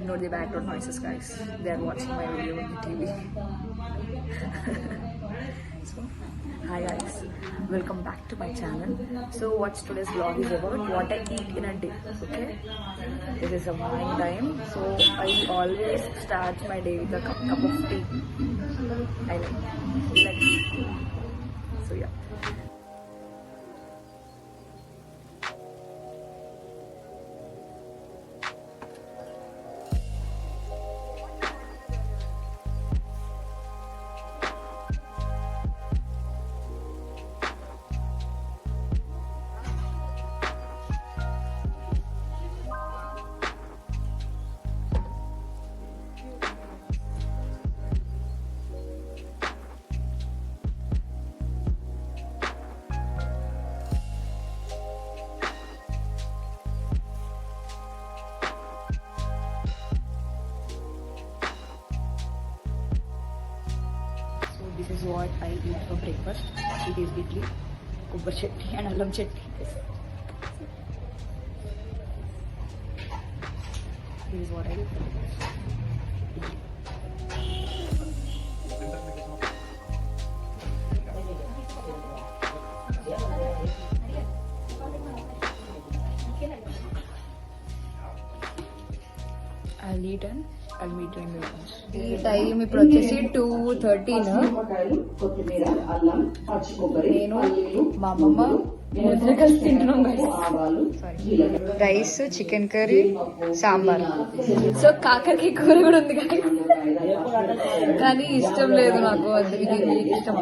Ignore the background noises, guys. They are watching my video on the TV. So, hi guys, welcome back to my channel. So what's today's vlog is about what I eat in a day. Okay, this is a morning time, so I always start my day with a cup of tea. I like so yeah. This is what I eat for breakfast. It is idli, kubbar chutney and allam chutney. This is what I eat for breakfast. I'll eat and I'll meet you in the lunch. ఈ time ఇప్పుడు వచ్చేసి 2:13. నేను మా అమ్మమ్మ ముద్ర కలిసి తింటున్నాం. Rice, chicken curry, sambar. So కాకరకాయ కూర కూడా ఉంది కానీ ఇష్టం లేదు నాకు. ఇది ఇష్టం.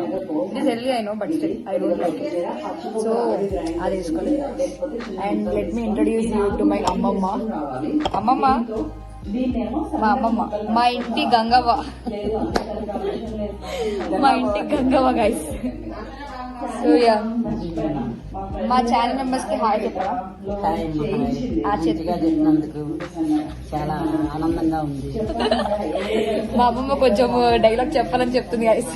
It is healthy I know, but still I don't like it. So అది వేసుకోలేదు. And let me introduce you to my అమ్మమ్మ. అమ్మమ్మ మా అమ్మమ్మ, మా ఇంటి గంగవ్వ. మా ఇంటి గంగవ్వ గైస్. సో యా, మా ఛానల్ మెంబర్స్ కి హాయ్ చెప్పరా? చెప్పినందుకు చాలా ఆనందంగా ఉంది. మా అమ్మమ్మ కొంచెం డైలాగ్ చెప్పాలని చెప్తుంది guys.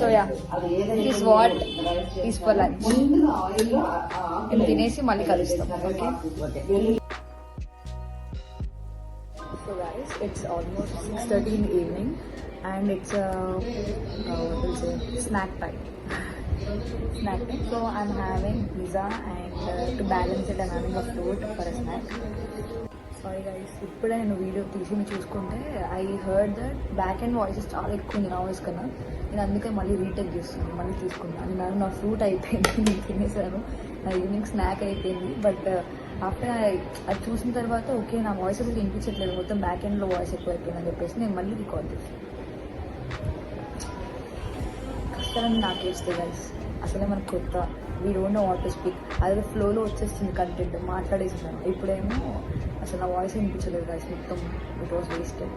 So yeah, this what is for lunch. మేము తినేసి మళ్ళీ కలుస్తాం. Okay. So guys, it's almost 6:30 in the evening and it's snack time. Snack time. So I'm having pizza and to balance it I'm having a fruit for a snack. Sorry guys, ఇప్పుడే నేను video తీసి చూసుకుంటే I heard that back and voices చాలా ఎక్కువ ఉంది నా voice కన్నా. నేను అందుకే మళ్ళీ రీటేక్ చేస్తున్నాను, మళ్ళీ తీసుకున్నాను. నేను నా ఫ్రూట్ అయిపోయింది, నేను తినేసాను. నా ఈవినింగ్ స్నాక్ అయిపోయింది. బట్ ఆఫ్టర్ అది చూసిన తర్వాత ఓకే నా వాయిస్ అసలు వినిపించట్లేదు, మొత్తం బ్యాక్ ఎండ్లో వాయిస్ ఎక్కువ అయిపోయిందని చెప్పేసి నేను మళ్ళీ రికార్డ్ చేస్తాను. కష్టాలని నాకేస్తే గైస్, అసలే మనకు కొత్త, we don't know what to speak. అదే ఫ్లోలో వచ్చేస్తుంది కంటెంట్, మాట్లాడేస్తున్నాను. ఇప్పుడేమో అసలు నా వాయిస్ వినిపించలేదు గైస్, మొత్తం ఇట్ వాస్ వేస్టెడ్.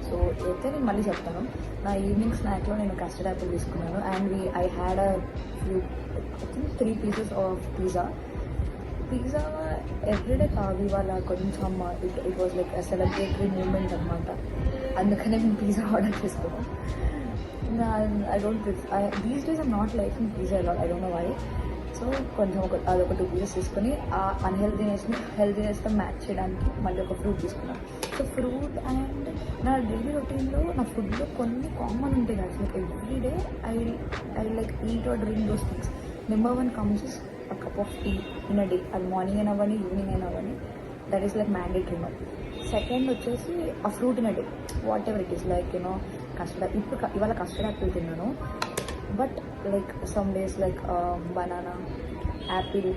సో అయితే నేను మళ్ళీ చెప్తాను. నా ఈవినింగ్ స్నాక్లో నేను కస్టర్డ్ యాపిల్ తీసుకున్నాను and I had a few 3 pieces of pizza. Pizza everyday కాదు, ఇవాళ కొంచెం it was like celebratory moment అనమాట. అందుకనే మేము పిజ్జా ఆర్డర్ చేసుకున్నాం. I don't these days I'm not liking pizza I don't know why. So కొంచెం అదొక 2 pieces తీసుకొని ఆ హెల్దీనెస్తో మ్యాచ్ చేయడానికి మళ్ళీ ఒక ఫ్రూట్ తీసుకున్నాను. సో ఫ్రూట్ అండ్ నా డైలీ రొటీన్లో నా ఫుడ్లో కొన్ని కామన్ ఉంటాయి కదా. Like everyday I like eat or drink those things. Number 1 comes is a cup of tea in a day. అది మార్నింగ్ అయినా అవ్వని, ఈవినింగ్ అయినా అవ్వని, that is like mandatory no. Second వచ్చేసి ఆ fruit in a day, whatever it is. Like you know custard, ఇవాళ custard apple తిన్నాను. But like some days like banana, apple.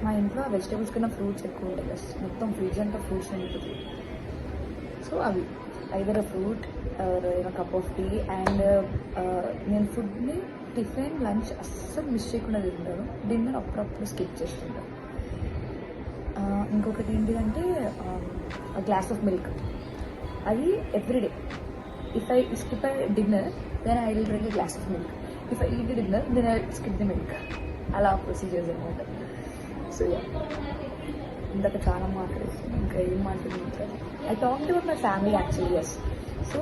మా ఇంట్లో వెజిటేబుల్స్ కన్నా ఫ్రూట్స్ ఎక్కువ ఉంటాయి కదా, మొత్తం ఫ్రిడ్జ్ అంతా ఫ్రూట్స్ ఉంటుంది. సో అవి either a fruit or cup of tea. And నేను ఫుడ్ని టిఫిన్, లంచ్ అస్సలు మిస్ చేయకుండా తింటాను. డిన్నర్ అప్పుడప్పుడు స్కిప్ చేస్తుంటాను. ఇంకొకటి ఏంటిదంటే గ్లాస్ ఆఫ్ మిల్క్. అది everyday. If I skip dinner then I will drink a glass of milk. If I eat dinner then I skip the milk. అలా ప్రొసీజర్స్ అనమాట. సో ఇందాక చాలా మాట్లాడేస్తాను, ఇంకా ఏం మాట్లాడుతుంది. I talk about my family actually. Yes. So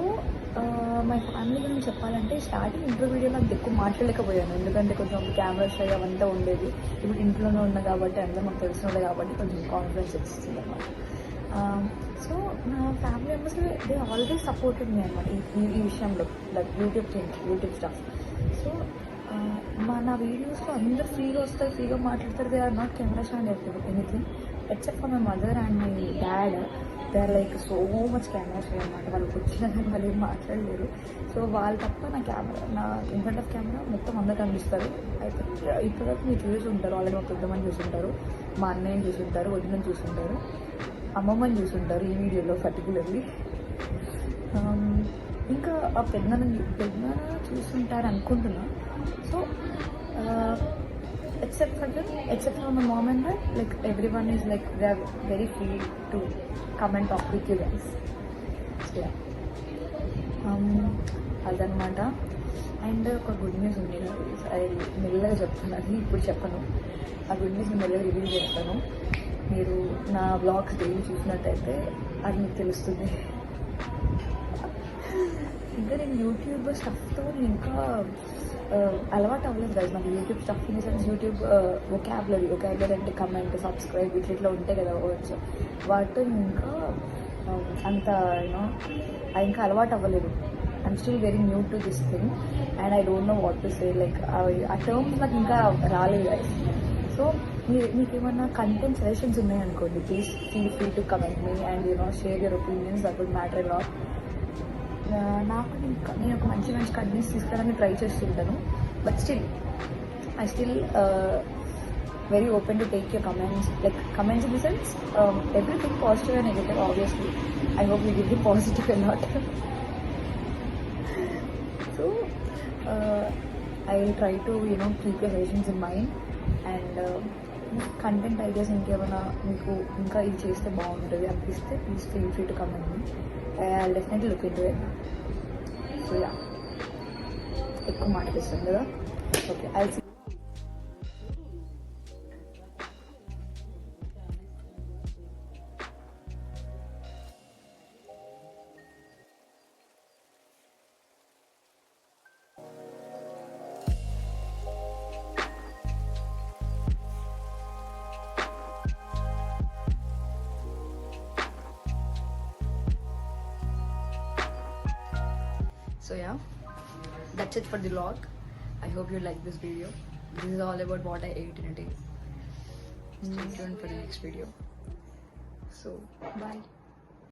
my family గురించి చెప్పాలంటే స్టార్టింగ్ ఇంట్రో వీడియోలో అంత ఎక్కువ మాట్లాడలేకపోయాను, ఎందుకంటే కొంచెం కెమెరా షై అవంతా ఉండేది. ఇప్పుడు ఇంట్లోనే ఉన్నా కాబట్టి అందరూ మాకు తెలిసిన వాళ్ళే కాబట్టి కొంచెం కాన్ఫిడెన్స్ వచ్చింది అనమాట. సో నా family members they always supported me అనమాట ఈ విషయంలో, లైక్ యూట్యూబ్ స్టాఫ్. సో నా వీడియోస్లో అందరూ ఫ్రీగా వస్తారు, ఫ్రీగా మాట్లాడతారు. They are not camera shy and anything except for my mother and my dad. They are like so much camera shy అనమాట. వాళ్ళకి వచ్చినా కానీ వాళ్ళు ఏం మాట్లాడలేరు. సో వాళ్ళు తప్ప నా ఇన్ ఫ్రంట్ ఆఫ్ కెమెరా మొత్తం అందరూ కనిపిస్తారు. అయితే ఇప్పటివరకు మీరు చూసి ఉంటారు, ఆల్రెడీ మా పెద్దమ్మని చూసుంటారు, మా అన్నయ్యని చూసుంటారు, వదినని చూసుంటారు, అమ్మమ్మని చూసుంటారు ఈ వీడియోలో పర్టికులర్లీ. ఇంకా ఆ పెద్దనాన్న చూసుంటారు అనుకుంటున్నా. So except for my mom and dad, like everyone is like they are very free to come and talk with you guys. So yeah, అదనమాట. అండ్ ఒక గుడ్ న్యూస్ ఉంది, అది మెల్లగా చెప్తాను, అది ఇప్పుడు చెప్పను. ఆ గుడ్ న్యూస్ మెల్లగా రివీల్ చేస్తాను. మీరు నా బ్లాగ్స్ డైలీ చూసినట్టయితే అది మీకు తెలుస్తుంది. ఇంకా నేను యూట్యూబ్ స్టఫ్తో నేను ఇంకా అలవాటు అవ్వలేదు కదా నాకు. YouTube stuff in sense YouTube vocabulary అంటే కమెంట్, సబ్స్క్రైబ్ ఇట్లా ఉంటాయి కదా వర్డ్స్, వాటితో ఇంకా అంత యూనో ఇంకా అలవాటు అవ్వలేదు. I'm still very new to this thing and I don't know what to say. Like ఆ టర్మ్స్ నాకు ఇంకా రాలేదు గైస్. సో మీకు ఏమన్నా కంటెంట్ సజెషన్స్ ఉన్నాయనుకోండి, please feel free to comment me and share your opinions. That would matter a lot. నాకు నేను ఒక మంచి కంటెంట్స్ తీసుకురావడానికి ట్రై చేస్తుంటాను. But I still very open to take your comments, like comments in the sense everything positive and negative. Obviously I hope you give the positive and not. So I will try to keep your suggestions in mind. And content ideas ఇంకేమైనా మీకు ఇంకా ఇది చేస్తే బాగుంటుంది అనిపిస్తే please feel free to comment me. I'll definitely look into it. So yeah, ఎక్కువ మాట్లాడిస్తాను కదా. Okay, I'll see. So yeah, that's it for the vlog. I hope you like this video. This is all about what I ate in a day. Stay tuned for the next video. So bye.